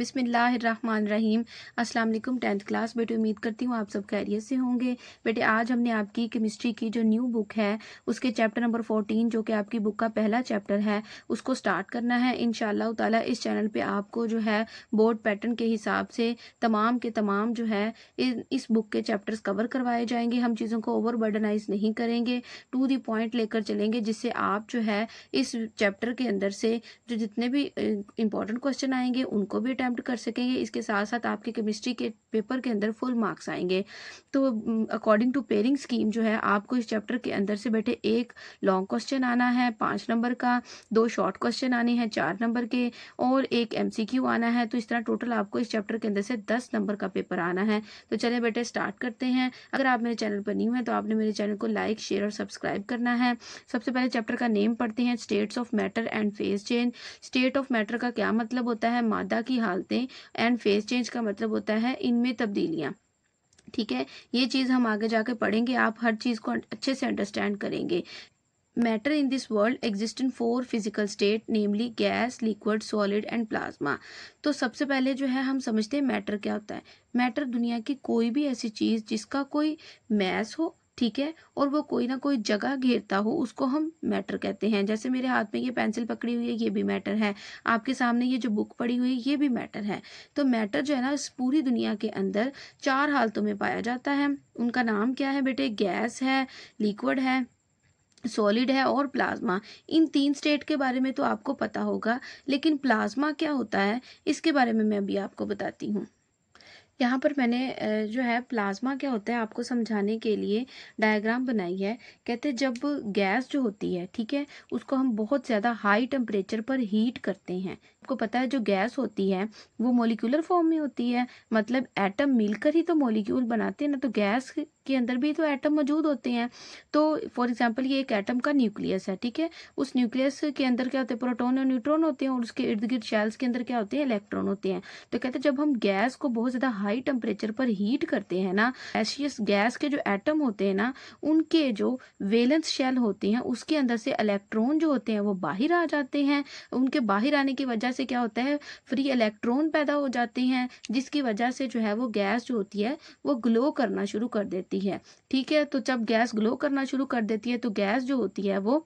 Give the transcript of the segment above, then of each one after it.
बिस्मिल्लाहिर्रहमानिर्रहीम। अस्सलाम वालेकुम 10th क्लास बेटे, उम्मीद करती हूँ आप सब खैरियत से होंगे। बेटे आज हमने आपकी केमिस्ट्री की जो न्यू बुक है उसके चैप्टर नंबर 14 जो कि आपकी बुक का पहला चैप्टर है उसको स्टार्ट करना है इंशाअल्लाह ताला। इस चैनल पे आपको जो है बोर्ड पैटर्न के हिसाब से तमाम के तमाम जो है इस बुक के चैप्टर्स कवर करवाए जाएंगे। हम चीज़ों को ओवर बर्डनाइज नहीं करेंगे, टू दी पॉइंट लेकर चलेंगे, जिससे आप जो है इस चैप्टर के अंदर से जो जितने भी इंपॉर्टेंट क्वेश्चन आएंगे उनको भी अटैम्प्ट कर सकेंगे। इसके साथ साथ आपके केमिस्ट्री के पेपर के अंदर फुल मार्क्स आएंगे। तो अकॉर्डिंग टू पेयरिंग स्कीम जो है आपको इस चैप्टर के अंदर से बेटे एक लॉन्ग क्वेश्चन आना है 5 नंबर का, 2 शॉर्ट क्वेश्चन आने हैं 4 नंबर के और एक एमसीक्यू आना है। तो इस तरह टोटल आपको इस चैप्टर के अंदर से 10 नंबर का पेपर आना है। तो चलिए बेटे स्टार्ट करते हैं। अगर आप मेरे चैनल पर न्यू हैं तो आपने मेरे चैनल को लाइक शेयर और सब्सक्राइब करना है। सबसे पहले चैप्टर का नेम पढ़ते हैं, states of matter and phase change. State of matter का क्या मतलब होता है? मादा की हालतें। एंड फेज चेंज का मतलब होता है इनमें तब्दीलियां। ठीक है, ये चीज़ हम आगे जाके पढ़ेंगे, आप हर चीज़ को अच्छे से अंडरस्टैंड करेंगे। Matter in this world exist in 4 physical state, namely gas, liquid, solid and plasma. तो सबसे पहले जो है हम समझते हैं मैटर क्या होता है। मैटर दुनिया की कोई भी ऐसी चीज़ जिसका कोई मैस हो, ठीक है, और वो कोई ना कोई जगह घेरता हो, उसको हम मैटर कहते हैं। जैसे मेरे हाथ में ये पेंसिल पकड़ी हुई है, ये भी मैटर है। आपके सामने ये जो बुक पड़ी हुई है, ये भी मैटर है। तो मैटर जो है ना इस पूरी दुनिया के अंदर 4 हालतों में पाया जाता है। उनका नाम क्या है बेटे? गैस है, लिक्विड है, सॉलिड है और प्लाज्मा। इन 3 स्टेट के बारे में तो आपको पता होगा, लेकिन प्लाज्मा क्या होता है इसके बारे में मैं अभी आपको बताती हूँ। यहाँ पर मैंने जो है प्लाज्मा क्या होता है आपको समझाने के लिए डायग्राम बनाई है। कहते हैं जब गैस जो होती है, ठीक है, उसको हम बहुत ज़्यादा हाई टेम्परेचर पर हीट करते हैं। आपको पता है जो गैस होती है वो मॉलिक्यूलर फॉर्म में होती है, मतलब एटम मिलकर ही तो मॉलिक्यूल बनाते हैं ना। तो गैस के अंदर भी तो एटम मौजूद होते हैं। तो फॉर एग्जांपल ये एक एटम का न्यूक्लियस है, ठीक है, उस न्यूक्लियस के अंदर क्या होते हैं? प्रोटॉन और न्यूट्रॉन होते हैं और उसके इर्द गिर्द शेल्स के अंदर क्या होते हैं? इलेक्ट्रॉन होते हैं। तो कहते हैं जब हम गैस को बहुत ज़्यादा हाई टेम्परेचर पर हीट करते हैं ना, गैसियस गैस के जो एटम होते हैं ना, उनके जो वैलेंस शेल होते हैं उसके अंदर से इलेक्ट्रॉन जो होते हैं वो बाहर आ जाते हैं। उनके बाहर आने की वजह से क्या होता है? फ्री इलेक्ट्रॉन पैदा हो जाते हैं, जिसकी वजह से जो है वो गैस जो होती है वो ग्लो करना शुरू कर देती है। ठीक है, तो जब गैस ग्लो करना शुरू कर देती है तो गैस जो होती है वो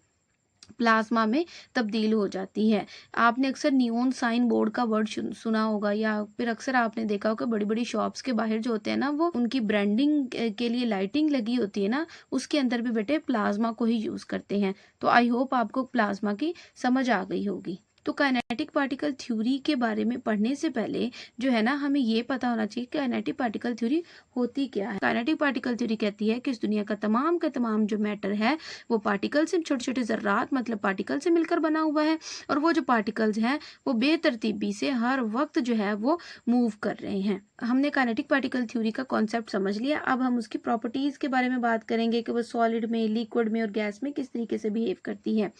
प्लाज्मा में तब्दील हो जाती है। आपने अक्सर नियॉन साइन बोर्ड का वर्ड सुना होगा, या फिर अक्सर आपने देखा होगा बड़ी बड़ी शॉप्स के बाहर जो होते हैं ना, वो उनकी ब्रांडिंग के लिए लाइटिंग लगी होती है ना, उसके अंदर भी बेटे प्लाज्मा को ही यूज करते हैं। तो आई होप आपको प्लाज्मा की समझ आ गई होगी। तो काइनेटिक पार्टिकल थ्योरी के बारे में पढ़ने से पहले जो है ना हमें ये पता होना चाहिए कि काइनेटिक पार्टिकल थ्योरी होती क्या है। काइनेटिक पार्टिकल थ्योरी कहती है कि इस दुनिया का तमाम जो मैटर है वो पार्टिकल से, छोटे छोटे जर्रात मतलब पार्टिकल से मिलकर बना हुआ है, और वो जो पार्टिकल्स हैं वो बेतरतीबी से हर वक्त जो है वो मूव कर रहे हैं। हमने काइनेटिक पार्टिकल थ्योरी का कॉन्सेप्ट समझ लिया। अब हम उसकी प्रॉपर्टीज के बारे में बात करेंगे कि वो सॉलिड में, लिक्विड में और गैस में किस तरीके से बिहेव करती है।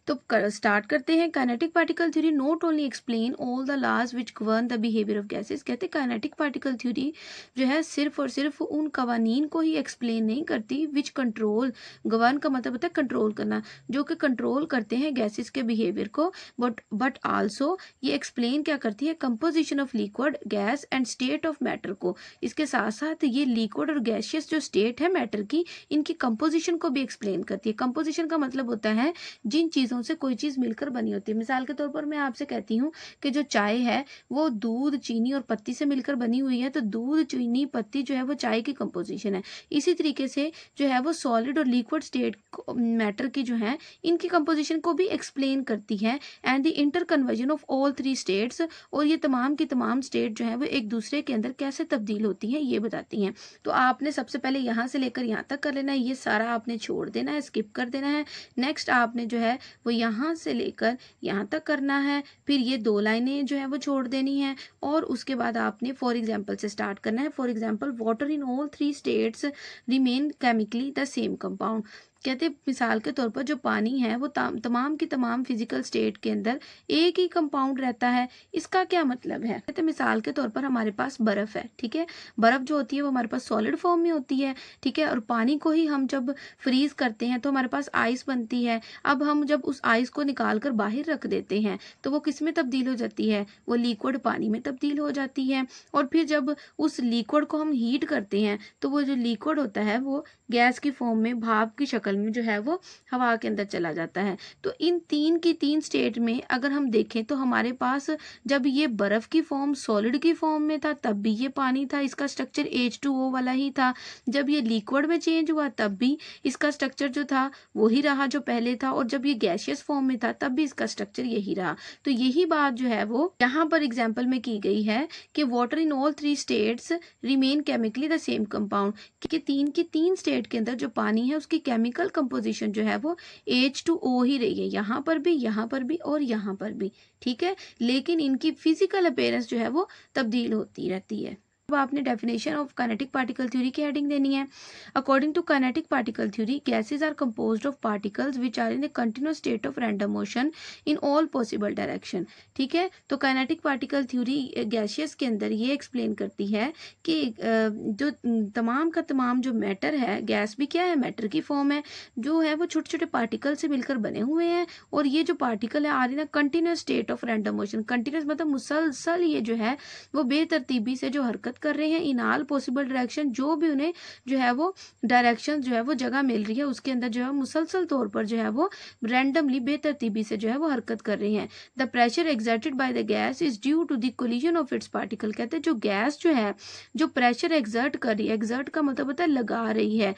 तो स्टार्ट करते हैं। Kinetic particle theory not only explain all the laws which govern the behaviour of gases. कहते हैं काइनेटिक पार्टिकल थ्योरी जो है सिर्फ और सिर्फ उन कवानीन को ही एक्सप्लेन नहीं करती विच कंट्रोल, गवर्न का मतलब होता है कंट्रोल करना, जो कि कंट्रोल करते हैं गैसेस के बिहेवियर को, बट आल्सो ये एक्सप्लेन क्या करती है? Composition of liquid, gas and state of matter को। इसके साथ साथ ये लिक्विड और गैसियस जो स्टेट है मैटर की, इनकी कंपोजिशन को भी एक्सप्लेन करती है। कंपोजिशन का मतलब होता है जिन चीज़ों से कोई चीज़ मिलकर बनी होती है। मिसाल के तौर पर मैं आपसे कहती हूँ कि जो चाय है वो दूध, चीनी और पत्ती से मिलकर बनी हुई है, तो दूध, चीनी, पत्ती जो है वो चाय की कंपोजिशन है। इसी तरीके से जो है वो सॉलिड और लिक्विड स्टेट मैटर की जो है इनकी कंपोजिशन को भी एक्सप्लेन करती है। And the inter conversion of all 3 states, और ये तमाम की तमाम स्टेट जो है वो एक दूसरे के अंदर कैसे तब्दील होती है ये बताती हैं। तो आपने सबसे पहले यहाँ से लेकर यहाँ तक कर लेना है, ये सारा आपने छोड़ देना है, स्किप कर देना है। नेक्स्ट आपने जो है वो यहाँ से लेकर यहाँ तक करना है, फिर ये 2 लाइनें जो है वो छोड़ देनी है, और उसके बाद आपने फॉर एग्जाम्पल से स्टार्ट करना है। For example water in all 3 states remain chemically the same compound. कहते मिसाल के तौर पर जो पानी है वो तमाम की तमाम फिजिकल स्टेट के अंदर एक ही कंपाउंड रहता है। इसका क्या मतलब है? कहते मिसाल के तौर पर हमारे पास बर्फ है, ठीक है। बर्फ जो होती है वो हमारे पास सॉलिड फॉर्म में होती है, ठीक है। और पानी को ही हम जब फ्रीज करते हैं तो हमारे पास आइस बनती है। अब हम जब उस आइस को निकाल कर बाहर रख देते हैं तो वो किस में तब्दील हो जाती है? वो लिक्विड पानी में तब्दील हो जाती है। और फिर जब उस लिक्विड को हम हीट करते हैं तो वो जो लिक्विड होता है वो गैस की फॉर्म में, भाप की शक्ल में जो है वो हवा के अंदर चला जाता है। तो इन तीन की तीन स्टेट में अगर हम देखें तो हमारे पास जब ये बर्फ की फॉर्म सॉलिड की फॉर्म में था तब भी ये पानी था, इसका स्ट्रक्चर H2O वाला ही था। जब ये लिक्विड में चेंज हुआ तब भी इसका स्ट्रक्चर जो था वही रहा जो पहले था, और जब ये गैसियस फॉर्म में था तब भी इसका स्ट्रक्चर यही रहा। तो यही बात जो है वो यहाँ पर एग्जाम्पल में की गई है कि water in all three states remain chemically the same compound, कि तीन की तीन स्टेट के अंदर जो पानी है उसकी केमिकल कंपोजिशन जो है वो H2O ही रही है, यहाँ पर भी, यहाँ पर भी और यहाँ पर भी, ठीक है। लेकिन इनकी फिजिकल अपीयरेंस जो है वो तब्दील होती रहती है। अब आपने definition of kinetic particle theory की हेडिंग देनी है। According to kinetic particle theory, gases are composed of particles which are in a continuous state of random motion in all possible direction, ठीक है। तो काइनेटिक पार्टिकल थ्योरी गैसियस के अंदर ये explain करती है कि जो तमाम का तमाम जो मैटर है, गैस भी क्या है, मैटर की फॉर्म है, जो है वो छोटे छोटे पार्टिकल से मिलकर बने हुए हैं। और ये जो पार्टिकल है आ रही ना continuous state of random motion, continuous मतलब मुसलसल ये जो है वो बेतरतीबी से जो हरकत कर रहे हैं इन ऑल पॉसिबल डायरेक्शन, जो भी उन्हें जो है वो डायरेक्शन जो है वो जगह मिल रही है उसके अंदर जो है मुसलसल तौर पर जो है वो रैंडमली बेतरतीबी से जो है वो हरकत कर रहे हैं। The pressure exerted by the gas is due to the collision of its particle, कहते हैं जो गैस जो है जो प्रेशर एक्सर्ट कर रही है, एक्सर्ट का मतलब होता है लगा रही है,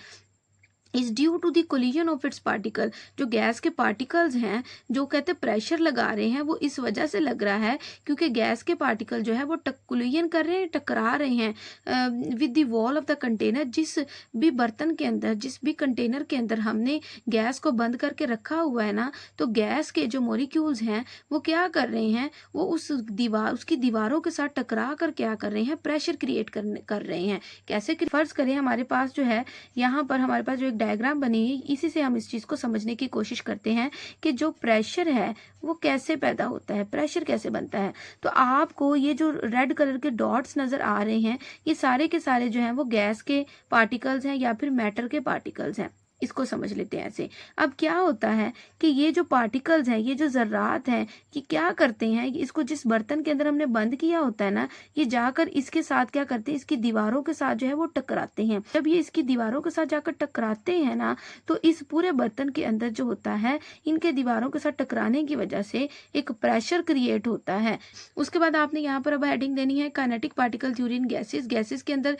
is due to the collision of its particle, जो गैस के पार्टिकल्स हैं जो कहते प्रेशर लगा रहे हैं वो इस वजह से लग रहा है क्योंकि गैस के पार्टिकल जो है वो कोलिजन कर रहे हैं, टकरा रहे हैं with the wall of the container. जिस भी बर्तन के अंदर, जिस भी कंटेनर के अंदर हमने गैस को बंद करके रखा हुआ है ना, तो गैस के जो मॉलिक्यूल्स हैं वो क्या कर रहे हैं, वो उस दीवार, उसकी दीवारों के साथ टकरा कर क्या कर रहे हैं, प्रेशर क्रिएट कर रहे हैं। कैसे? फर्ज करें हमारे पास जो है यहाँ पर हमारे पास जो एक डायग्राम बनी है, इसी से हम इस चीज को समझने की कोशिश करते हैं कि जो प्रेशर है वो कैसे पैदा होता है, प्रेशर कैसे बनता है। तो आपको ये जो रेड कलर के डॉट्स नजर आ रहे हैं ये सारे के सारे जो हैं वो गैस के पार्टिकल्स हैं या फिर मैटर के पार्टिकल्स हैं। इसको समझ लेते हैं ऐसे। अब क्या होता है कि ये जो पार्टिकल्स हैं, ये जो जर्रात हैं, ये क्या करते हैं, इसको जिस बर्तन के अंदर हमने बंद किया होता है ना, ये जाकर इसके साथ क्या करते हैं, इसकी दीवारों के साथ जो है वो टकराते हैं। जब ये इसकी दीवारों के साथ जाकर टकराते हैं ना, तो इस पूरे बर्तन के अंदर जो होता है, इनके दीवारों के साथ टकराने की वजह से एक प्रेशर क्रिएट होता है। उसके बाद आपने यहाँ पर अब हेडिंग देनी है काइनेटिक पार्टिकल थ्योरी इन गैसेस। गैसेस के अंदर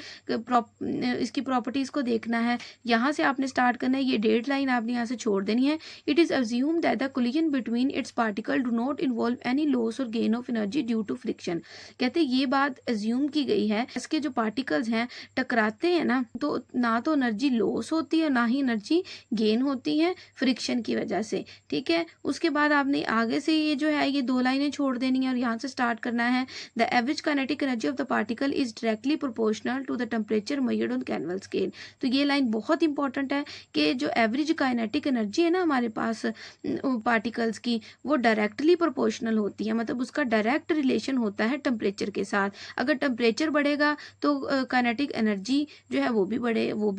इसकी प्रॉपर्टीज को देखना है। यहाँ से आपने स्टार्ट करना है, ये डेट लाइन आपने यहाँ से छोड़ देनी है। It is assumed that the collision between its particle do not involve any loss or gain of energy due to friction. कहते हैं ये बात अज्यूम की गई है, इसके जो पार्टिकल्स हैं टकराते हैं ना, तो ना तो एनर्जी लॉस होती है ना ही एनर्जी गेन होती है फ्रिक्शन की वजह से, ठीक है। उसके बाद आपने आगे से ये जो है ये दो लाइनें छोड़ देनी है और यहाँ से स्टार्ट करना है। The average kinetic energy of the particle is directly proportional to the temperature measured on कैनवल स्केल। तो ये लाइन बहुत इंपॉर्टेंट है कि जो एवरेज काइनेटिक एनर्जी है ना हमारे पास पार्टिकल्स की, वो डायरेक्टली प्रोपोर्शनल होती है, मतलब उसका डायरेक्ट रिलेशन होता है टेम्परेचर के साथ। अगर टेम्परेचर बढ़ेगा तो काइनेटिक एनर्जी जो है वो भी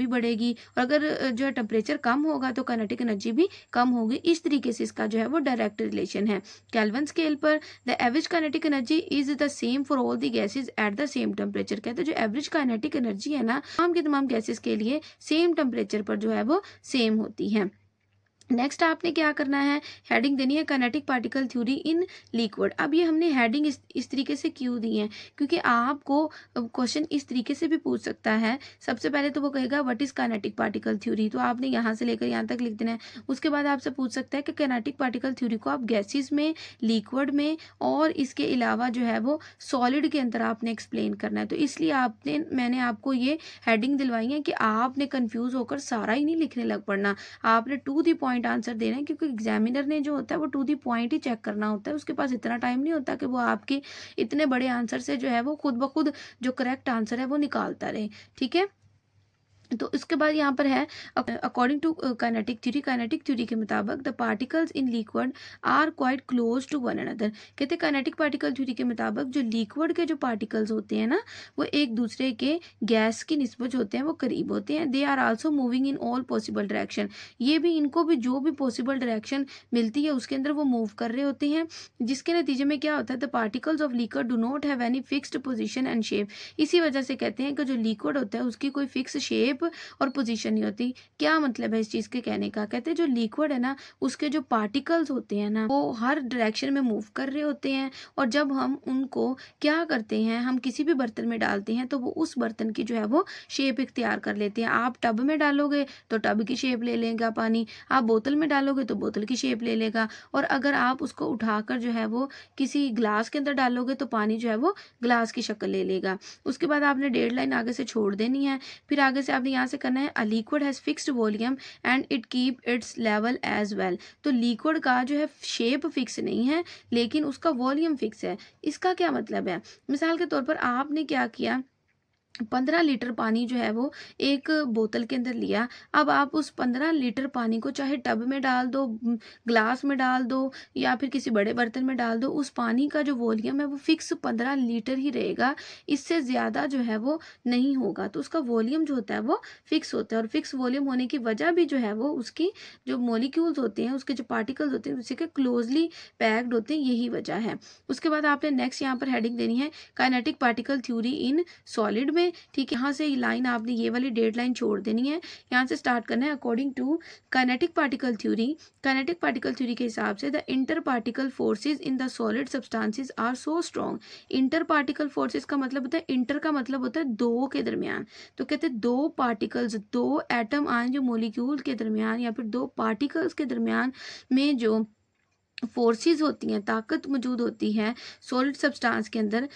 बढ़ेगी, और अगर जो है टेम्परेचर कम होगा तो काइनेटिक एनर्जी भी कम होगी। इस तरीके से इसका जो है वो डायरेक्ट रिलेशन है। केल्विन स्केल पर the average kinetic energy is the same for all the gases at the same temperature. कहते हैं जो एवरेज काइनेटिक एनर्जी है ना तमाम की तमाम गैसेज के लिए सेम टेम्परेचर पर जो है वो सेम होती है। नेक्स्ट आपने क्या करना है, हेडिंग देनी है kinetic particle theory in liquid. अब ये हमने हेडिंग इस तरीके से क्यों दी है, क्योंकि आपको क्वेश्चन इस तरीके से भी पूछ सकता है। सबसे पहले तो वो कहेगा what is kinetic particle theory, तो आपने यहाँ से लेकर यहाँ तक लिख देना है। उसके बाद आपसे पूछ सकता है कि काइनेटिक पार्टिकल थ्योरी को आप गैसेस में, लिक्विड में और इसके अलावा जो है वो सॉलिड के अंदर आपने एक्सप्लेन करना है। तो इसलिए मैंने आपको ये हेडिंग दिलवाई है कि आपने कंफ्यूज होकर सारा ही नहीं लिखने लग पड़ना, आपने टू दी पॉइंट आंसर देना है, क्योंकि एग्जामिनर ने जो होता है वो टू दी पॉइंट ही चेक करना होता है। उसके पास इतना टाइम नहीं होता कि वो आपके इतने बड़े आंसर से जो है वो खुद ब खुद जो करेक्ट आंसर है वो निकालता रहे, ठीक है। तो इसके बाद यहाँ पर है अकॉर्डिंग टू काइनेटिक थ्योरी के मुताबिक the particles in liquid are quite close to one another. कहते हैं काइनेटिक पार्टिकल थ्योरी के मुताबिक जो लिक्विड के जो पार्टिकल्स होते हैं ना, वो एक दूसरे के गैस की निस्बत जो होते हैं वो करीब होते हैं। They are also moving in all possible direction. ये भी इनको भी जो भी पॉसिबल डायरेक्शन मिलती है उसके अंदर वो मूव कर रहे होते हैं, जिसके नतीजे में क्या होता है, the particles of liquid do not have any fixed position and shape. इसी वजह से कहते हैं कि जो लिक्विड होता है उसकी कोई फिक्स शेप और पोजीशन नहीं होती। क्या मतलब है इस चीज के कहने का, कहते हैं जो लिक्विड है ना, उसके जो पार्टिकल्स होते हैं ना, वो हर डायरेक्शन में मूव कर रहे होते हैं, और जब हम उनको क्या करते हैं, हम किसी भी बर्तन में डालते हैं तो वो उस बर्तन की जो है वो शेप इख्तियार कर लेते हैं। आप टब में डालोगे तो टब की शेप ले लेगा पानी, आप बोतल में डालोगे तो बोतल की शेप ले लेगा, और अगर आप उसको उठाकर जो है वो किसी ग्लास के अंदर डालोगे तो पानी जो है वो ग्लास की शक्ल ले लेगा। उसके बाद आपने डेढ़ लाइन आगे से छोड़ देनी है। फिर आगे से आपने यहाँ से करना है, a liquid has fixed volume and it keep its level as well. तो लिक्विड का जो है शेप फिक्स नहीं है लेकिन उसका वॉल्यूम फिक्स है। इसका क्या मतलब है, मिसाल के तौर पर आपने क्या किया, 15 लीटर पानी जो है वो एक बोतल के अंदर लिया। अब आप उस 15 लीटर पानी को चाहे टब में डाल दो, ग्लास में डाल दो, या फिर किसी बड़े बर्तन में डाल दो, उस पानी का जो वॉल्यूम है वो फिक्स 15 लीटर ही रहेगा, इससे ज़्यादा जो है वो नहीं होगा। तो उसका वॉल्यूम जो होता है वो फिक्स होता है, और फिक्स वॉल्यूम होने की वजह भी जो है वो उसकी जो मॉलिक्यूल्स होते हैं, उसके जो पार्टिकल्स होते हैं, उसी के क्लोजली पैक्ड होते हैं, यही वजह है। उसके बाद आपने नेक्स्ट यहाँ पर हेडिंग देनी है, kinetic particle theory in solid में। ठीक है, यहाँ से लाइन आपने ये वाली डेड लाइन छोड़ देनी है, यहाँ से स्टार्ट करना है। According to kinetic particle theory के हिसाब से the inter particle forces in the solid substances are so strong. Inter particle forces का मतलब होता है, इंटर का मतलब होता है दो के दरमियान। तो कहते हैं दो पार्टिकल्स, दो एटम आयन जो मोलिक्यूल के दरमियान या फिर दो पार्टिकल्स के दरमियान में जो फोर्सेस होती हैं, ताकत मौजूद होती है सॉलिड सब्सटेंस के अंदर,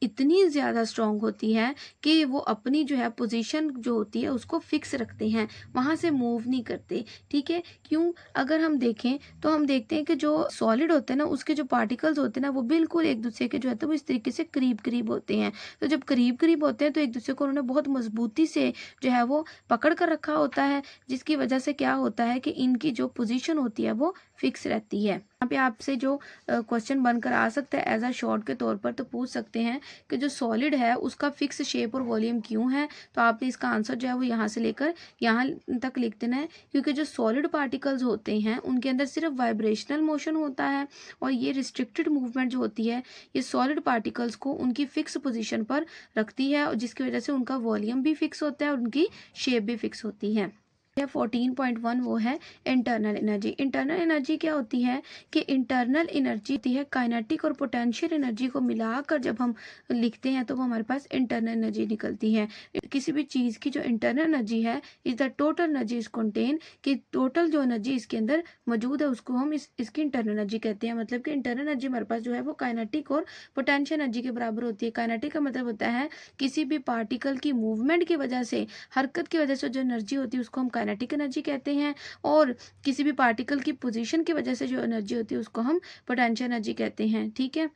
इतनी ज़्यादा स्ट्रॉन्ग होती है कि वो अपनी जो है पोजीशन जो होती है उसको फिक्स रखते हैं, वहाँ से मूव नहीं करते। ठीक है, क्यों, अगर हम देखें तो हम देखते हैं कि जो सॉलिड होते हैं ना, उसके जो पार्टिकल्स होते हैं ना, वो बिल्कुल एक दूसरे के जो है तो वो इस तरीके से करीब करीब होते हैं। तो जब करीब करीब होते हैं तो एक दूसरे को उन्होंने बहुत मजबूती से जो है वो पकड़ कर रखा होता है, जिसकी वजह से क्या होता है कि इनकी जो पोजीशन होती है वो फिक्स रहती है। यहाँ पे आपसे जो क्वेश्चन बनकर आ सकता है एज अ शॉर्ट के तौर पर, तो पूछ सकते हैं कि जो सॉलिड है उसका फिक्स शेप और वॉल्यूम क्यों है। तो आपने इसका आंसर जो है वो यहाँ से लेकर यहाँ तक लिख देना है, क्योंकि जो सॉलिड पार्टिकल्स होते हैं उनके अंदर सिर्फ वाइब्रेशनल मोशन होता है, और ये रिस्ट्रिक्टेड मूवमेंट जो होती है ये सॉलिड पार्टिकल्स को उनकी फिक्स पोजिशन पर रखती है, और जिसकी वजह से उनका वॉल्यूम भी फिक्स होता है और उनकी शेप भी फिक्स होती है। 14.1 वो है इंटरनल एनर्जी। इंटरनल एनर्जी क्या होती है कि इंटरनल एनर्जी होती है काइनेटिक और पोटेंशियल एनर्जी को मिलाकर जब हम लिखते हैं तो वो हमारे पास इंटरनल एनर्जी निकलती है। किसी भी चीज़ की जो इंटरनल एनर्जी है is the total energy is contain, कि टोटल जो एनर्जी इसके अंदर मौजूद है उसको हम इसकी इंटरनल एनर्जी कहते हैं। मतलब कि इंटरनल एनर्जी हमारे पास जो है वो काइनेटिक और पोटेंशियल एनर्जी के बराबर होती है। काइनेटिक का मतलब होता है किसी भी पार्टिकल की मूवमेंट की वजह से, हरकत की वजह से जो एनर्जी होती है उसको हम काइनेटिक एनर्जी कहते हैं, और किसी भी पार्टिकल की पोजीशन की वजह से जो एनर्जी होती है उसको हम पोटेंशियल एनर्जी कहते हैं। ठीक है,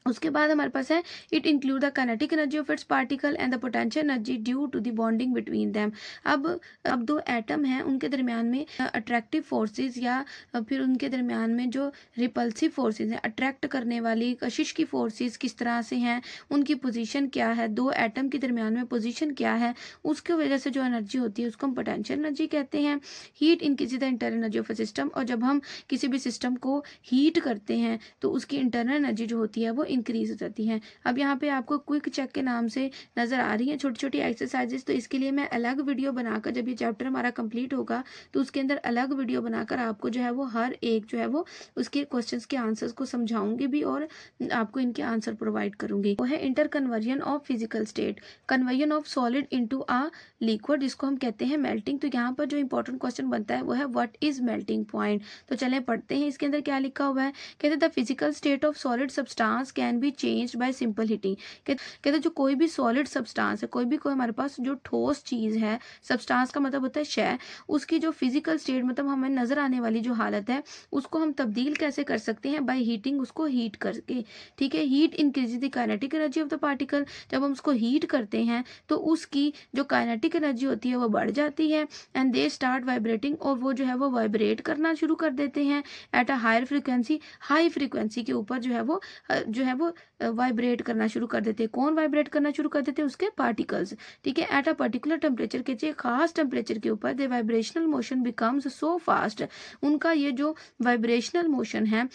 उसके बाद हमारे पास है, it include the kinetic energy of its particle and the potential energy due to the bonding between them. अब दो एटम हैं उनके दरमियान में अट्रैक्टिव फोर्सेस या फिर उनके दरमियान में जो रिपल्सिव फोर्सेस हैं, अट्रैक्ट करने वाली कशिश की फोर्सेस किस तरह से हैं, उनकी पोजीशन क्या है, दो एटम के दरमियान में पोजीशन क्या है, उसकी वजह से जो एनर्जी होती है उसको हम पोटेंशियल एनर्जी कहते हैं। Heat increase the internal energy of a system, और जब हम किसी भी सिस्टम को हीट करते हैं तो उसकी इंटरनल एनर्जी जो होती है वो इंक्रीज हो जाती है। अब यहाँ पे आपको क्विक चेक के नाम से नजर आ रही है छोटी छोटी एक्सरसाइजेस, तो इसके लिए मैं अलग वीडियो बनाकर, जब ये चैप्टर हमारा कंप्लीट होगा तो उसके अंदर अलग वीडियो बनाकर आपको जो है वो हर एक जो है वो उसके क्वेश्चंस के आंसर्स को समझाऊंगी भी, और आपको इनके आंसर प्रोवाइड करूंगी। वो है inter conversion of physical state, conversion of solid into a liquid, जिसको हम कहते हैं मेल्टिंग। तो यहाँ पर जो इंपॉर्टेंट क्वेश्चन बनता है वो है व्हाट इज मेल्टिंग पॉइंट। तो चलें पढ़ते हैं, इसके अंदर क्या लिखा हुआ है। कहते हैं the physical state of solid substance can can be changed by simple heating. कहते जो कोई भी सॉलिड सब्सटेंस है, कोई हमारे पास जो ठोस चीज़ है, सब्सटेंस का मतलब होता है शय, उसकी जो फिजिकल स्टेट मतलब हमें नजर आने वाली जो हालत है उसको हम तब्दील कैसे कर सकते हैं? बाय हीटिंग, उसको हीट करके। ठीक है, heat increase the kinetic energy of the particle. जब हम उसको हीट करते हैं तो उसकी जो काइनेटिक एनर्जी होती है वो बढ़ जाती है, एंड दे स्टार्ट वाइब्रेटिंग, और वो जो है वो वाइब्रेट करना शुरू कर देते हैं at a higher frequency. High frequency के ऊपर जो है वो वाइब्रेट करना शुरू कर देते हैं। कौन वाइब्रेट करना शुरू कर देते हैं? उसके पार्टिकल्स। ठीक है, एट अ पर्टिकुलर टेम्परेचर के खास टेम्परेचर के ऊपर the vibrational motion becomes so fast, उनका ये जो वाइब्रेशनल मोशन है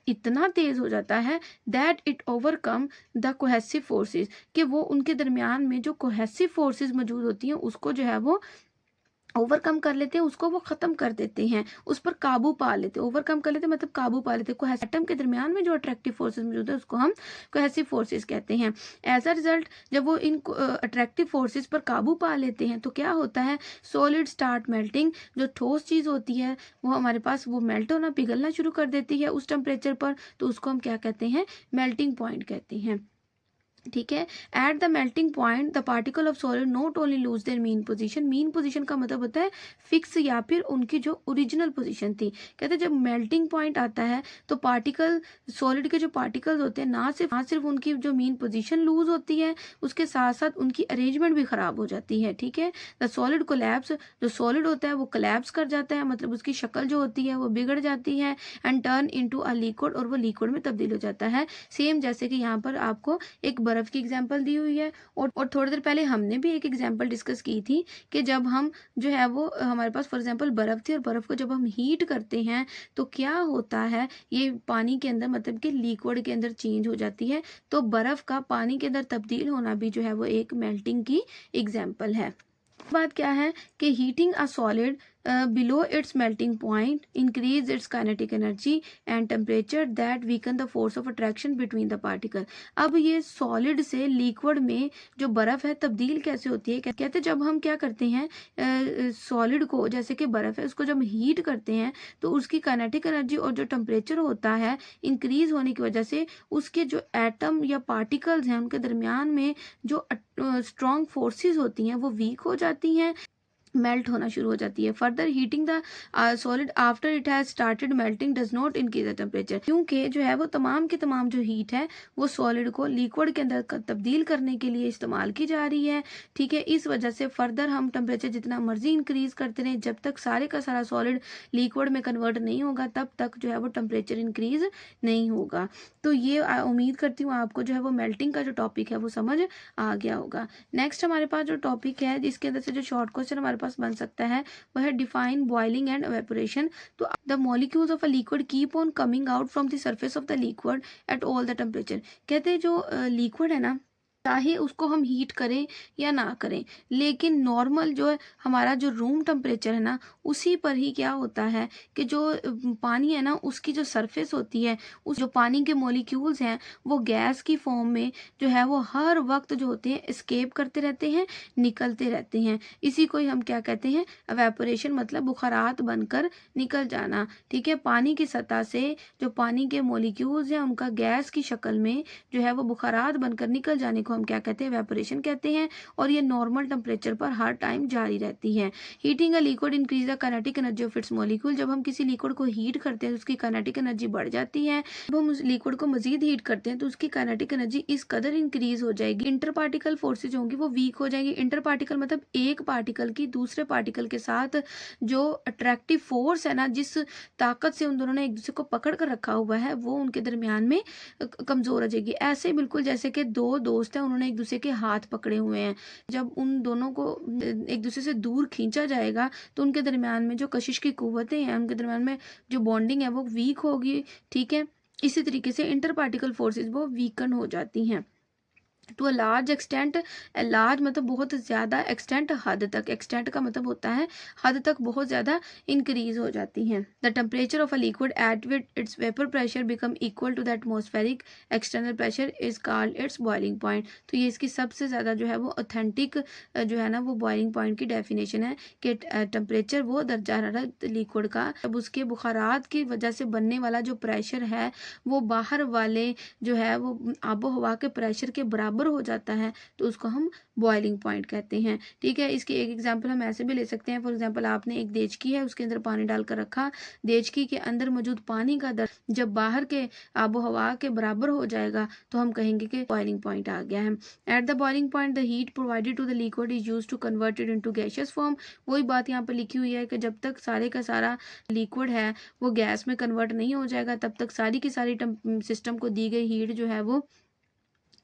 इतना तेज हो जाता है that it overcome the cohesive forces, कि वो उनके दरमियान में जो कोहेसिव फोर्सेस मौजूद होती हैं उसको जो है वो ओवरकम कर लेते हैं, उसको वो खत्म कर देते हैं, उस पर काबू पा लेते हैं। ओवरकम कर लेते हैं मतलब काबू पा लेते हैं। कोहेसिव एटम के दरमियान में जो अट्रैक्टिव फोर्सेस मौजूद है उसको हम कोहेसिव फोर्सेस कहते हैं। एज अ रिजल्ट जब वो इन अट्रैक्टिव फोर्सेस पर काबू पा लेते हैं तो क्या होता है? सॉलिड स्टार्ट मेल्टिंग, जो ठोस चीज होती है वो हमारे पास वो मेल्ट होना, पिघलना शुरू कर देती है उस टेम्परेचर पर, तो उसको हम क्या कहते हैं? मेल्टिंग पॉइंट कहते हैं। ठीक है, at the melting point the particle of solid not only lose their mean position. Mean position का मतलब होता है फिक्स या फिर उनकी जो ओरिजिनल पोजीशन थी। कहते हैं जब मेल्टिंग पॉइंट आता है तो पार्टिकल, सॉलिड के जो पार्टिकल्स होते हैं ना सिर्फ उनकी जो मीन पोजीशन लूज होती है, उसके साथ साथ उनकी अरेंजमेंट भी खराब हो जाती है। ठीक है, द सॉलिड कोलैप्स, जो सॉलिड होता है वो कोलैप्स कर जाता है, मतलब उसकी शक्ल जो होती है वो बिगड़ जाती है, and turn into a liquid, और वो लिक्विड में तब्दील हो जाता है। सेम जैसे कि यहाँ पर आपको एक बर्फ की एग्जांपल दी हुई है, और थोड़ी देर पहले हमने भी एक एग्जांपल डिस्कस की थी कि जब हम जो है वो हमारे पास फॉर एग्जांपल बर्फ थी, और बर्फ को जब हम हीट करते हैं तो क्या होता है? ये पानी के अंदर मतलब कि लिक्विड के अंदर चेंज हो जाती है। तो बर्फ का पानी के अंदर तब्दील होना भी जो है वो एक मेल्टिंग की एग्जाम्पल है। बात क्या है कि heating a solid below it's melting point increase its kinetic energy and temperature that weaken the force of attraction between the particle. अब ये सॉलिड से लिक्विड में जो बर्फ है तब्दील कैसे होती है? कहते जब हम क्या करते हैं, सॉलिड को, जैसे कि बर्फ है उसको जब हीट करते हैं तो उसकी काइनेटिक एनर्जी और जो टेम्परेचर होता है इंक्रीज होने की वजह से उसके जो एटम या पार्टिकल्स हैं उनके दरमियान में जो स्ट्रॉन्ग फोर्सेस होती हैं वो वीक हो जाती हैं, मेल्ट होना शुरू हो जाती है। Further heating the solid after it has started melting does not increase the temperature, क्योंकि जो है वो तमाम की तमाम जो हीट है वो सॉलिड को लिक्विड के अंदर तब्दील करने के लिए इस्तेमाल की जा रही है। ठीक है, इस वजह से फर्दर हम टेम्परेचर जितना मर्जी इंक्रीज करते रहें, जब तक सारे का सारा सॉलिड लिक्विड में कन्वर्ट नहीं होगा तब तक जो है वो टेम्परेचर इंक्रीज नहीं होगा। तो ये उम्मीद करती हूँ आपको जो है वो मेल्टिंग का जो टॉपिक है वो समझ आ गया होगा। नेक्स्ट हमारे पास जो टॉपिक है जिसके अंदर से जो शॉर्ट क्वेश्चन हमारे पास बन सकता है वह है डिफाइन बॉइलिंग एंड एवेपोरेशन। तो the molecules of a liquid keep on coming out from the surface of the liquid at all the temperature. कहते हैं जो लिक्विड है ना, चाहे उसको हम हीट करें या ना करें, लेकिन नॉर्मल जो है हमारा जो रूम टेम्परेचर है ना उसी पर ही क्या होता है कि जो पानी है ना उसकी जो सरफेस होती है, उस जो पानी के मॉलिक्यूल्स हैं वो गैस की फॉर्म में जो है वो हर वक्त जो होते हैं एस्केप करते रहते हैं, निकलते रहते हैं। इसी को ही हम क्या कहते हैं? एवेपोरेशन, मतलब बुखारात बनकर निकल जाना। ठीक है, पानी की सतह से जो पानी के मॉलिक्यूल्स हैं उनका गैस की शक्ल में जो है वो बुखारात बनकर निकल जाने को हम क्या कहते हैं? एवेपोरेशन कहते हैं, और ये नॉर्मल टेम्परेचर पर हर टाइम जारी रहती है। Heating a liquid increase the kinetic energy of it's molecule. जब हम किसी लिक्विड को हीट करते हैं तो उसकी काइनेटिक एनर्जी बढ़ जाती है। जब हम उस लिक्विड को मजीद हीट करते हैं तो उसकी काइनेटिक एनर्जी इस कदर इंक्रीज हो जाएगी, इंटर पार्टिकल फोर्सेज होंगी वो वीक हो जाएंगी। इंटर पार्टिकल मतलब एक पार्टिकल की दूसरे पार्टिकल के साथ जो अट्रैक्टिव फोर्स है ना, जिस ताकत से उन दोनों ने एक दूसरे को पकड़ कर रखा हुआ है, वो उनके दरमियान में कमजोर हो जाएगी। ऐसे बिल्कुल जैसे कि दो दोस्त हैं, उन्होंने एक दूसरे के हाथ पकड़े हुए हैं, जब उन दोनों को एक दूसरे से दूर खींचा जाएगा तो उनके दरमियान में जो कशिश की कुव्वतें हैं, उनके दरमियान में जो बॉन्डिंग है वो वीक होगी। ठीक है, इसी तरीके से इंटर पार्टिकल फोर्सेस वो वीकन हो जाती हैं। To a large extent, large मतलब बहुत ज़्यादा, एक्सटेंट हद तक, एक्सटेंट का मतलब होता है हद तक बहुत ज़्यादा इंक्रीज हो जाती हैं। The temperature of a liquid at which its vapour pressure become equal to the atmospheric external pressure is called its boiling point. तो ये इसकी सबसे ज़्यादा जो है वो ऑथेंटिक जो है ना वो बॉइलिंग पॉइंट की डेफिनेशन है कि टेम्परेचर वो दर्जा हरारत लिक्विड का अब उसके बुखारात की वजह से बनने वाला जो प्रेशर है वो बाहर वाले जो है वो आबो हवा के प्रेशर के बराबर हो जाता है, तो उसको हम बॉइलिंग पॉइंट कहते हैं। ठीक है, इसकी एक एग्जांपल हम ऐसे भी ले सकते हैं। फॉर एग्जांपल आपने एक देचकी है, उसके अंदर पानी डालकर रखा, देचकी के अंदर मौजूद पानी का दर जब बाहर के आबो हवा के बराबर हो जाएगा तो हम कहेंगे कि बॉइलिंग पॉइंट आ गया है। At the boiling point the heat provided to the liquid is use to convert it into gaseous form. वही बात यहाँ पर लिखी हुई है कि जब तक सारे का सारा लिक्विड है वो गैस में कन्वर्ट नहीं हो जाएगा तब तक सारी की सारी सिस्टम को दी गई हीट जो है वो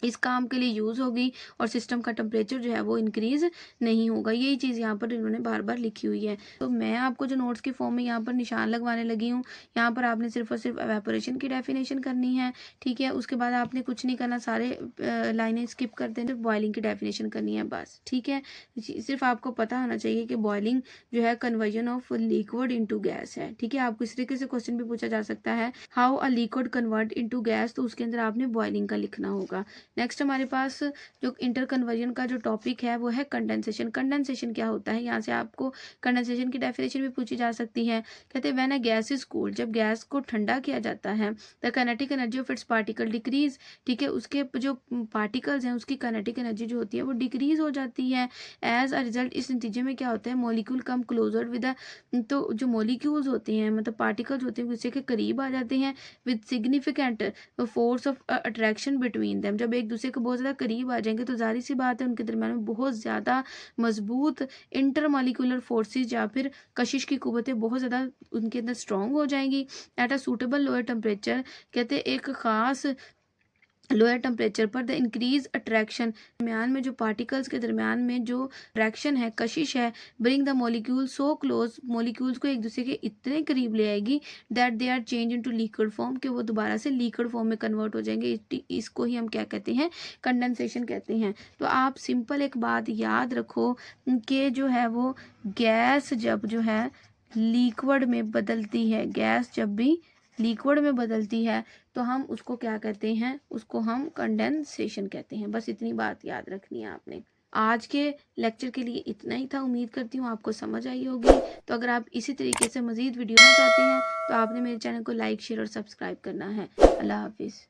इस काम के लिए यूज़ होगी और सिस्टम का टेम्परेचर जो है वो इंक्रीज नहीं होगा। यही चीज़ यहाँ पर इन्होंने बार बार लिखी हुई है। तो मैं आपको जो नोट्स की फॉर्म में यहाँ पर निशान लगवाने लगी हूँ, यहाँ पर आपने सिर्फ और सिर्फ एवेपोरेशन की डेफिनेशन करनी है। ठीक है, उसके बाद आपने कुछ नहीं करना, सारे लाइनें स्किप कर दें, सिर्फ बॉइलिंग की डेफिनेशन करनी है बस। ठीक है, सिर्फ आपको पता होना चाहिए कि बॉइलिंग जो है conversion of liquid into gas है। ठीक है, आपको इस तरीके से क्वेश्चन भी पूछा जा सकता है, how a liquid convert into gas, तो उसके अंदर आपने बॉइलिंग का लिखना होगा। नेक्स्ट हमारे पास जो इंटर कन्वर्जन का जो टॉपिक है वो है कंडेंसेशन। कंडेंसेशन क्या होता है, यहाँ से आपको कंडेंसेशन की डेफिनेशन भी पूछी जा सकती है। कहते हैं when a gas is cooled, जब गैस को ठंडा किया जाता है, the kinetic energy of its particle decrease. ठीक है, उसके जो पार्टिकल्स हैं उसकी काइनेटिक एनर्जी जो होती है वो डिक्रीज हो जाती है। एज अ रिजल्ट इस नतीजे में क्या होता है, मॉलिक्यूल कम क्लोजर विद तो जो मॉलिक्यूल्स होते हैं मतलब पार्टिकल्स होते हैं एक दूसरे के करीब आ जाते हैं with significant force of attraction between them. जब एक दूसरे को बहुत ज़्यादा करीब आ जाएंगे तो जाहिर सी बात है उनके दरम्यान में बहुत ज़्यादा मजबूत इंटरमॉलिक्यूलर फोर्सेज या फिर कशिश की कुव्वतें बहुत ज़्यादा उनके अंदर स्ट्रॉन्ग हो जाएंगी। At a suitable lower temperature, कहते हैं एक ख़ास लोअर टेम्परेचर पर द इंक्रीज अट्रैक्शन, दरमियान में जो पार्टिकल्स के दरमियान में जो अट्रैक्शन है, कशिश है, bring the molecule so close, molecules को एक दूसरे के इतने करीब ले आएगी that they are change into liquid form, कि वो दोबारा से लिक्विड फॉर्म में कन्वर्ट हो जाएंगे। इसको ही हम क्या कहते हैं, कंडेंसेशन कहते हैं। तो आप सिंपल एक बात याद रखो कि जो है वो गैस जब जो है लिक्विड में बदलती है, गैस जब भी लिक्विड में बदलती है तो हम उसको क्या कहते हैं, उसको हम कंडेंसेशन कहते हैं। बस इतनी बात याद रखनी है आपने। आज के लेक्चर के लिए इतना ही था, उम्मीद करती हूँ आपको समझ आई होगी। तो अगर आप इसी तरीके से मज़ीद वीडियो चाहते हैं तो आपने मेरे चैनल को लाइक शेयर और सब्सक्राइब करना है। अल्लाह हाफिज़।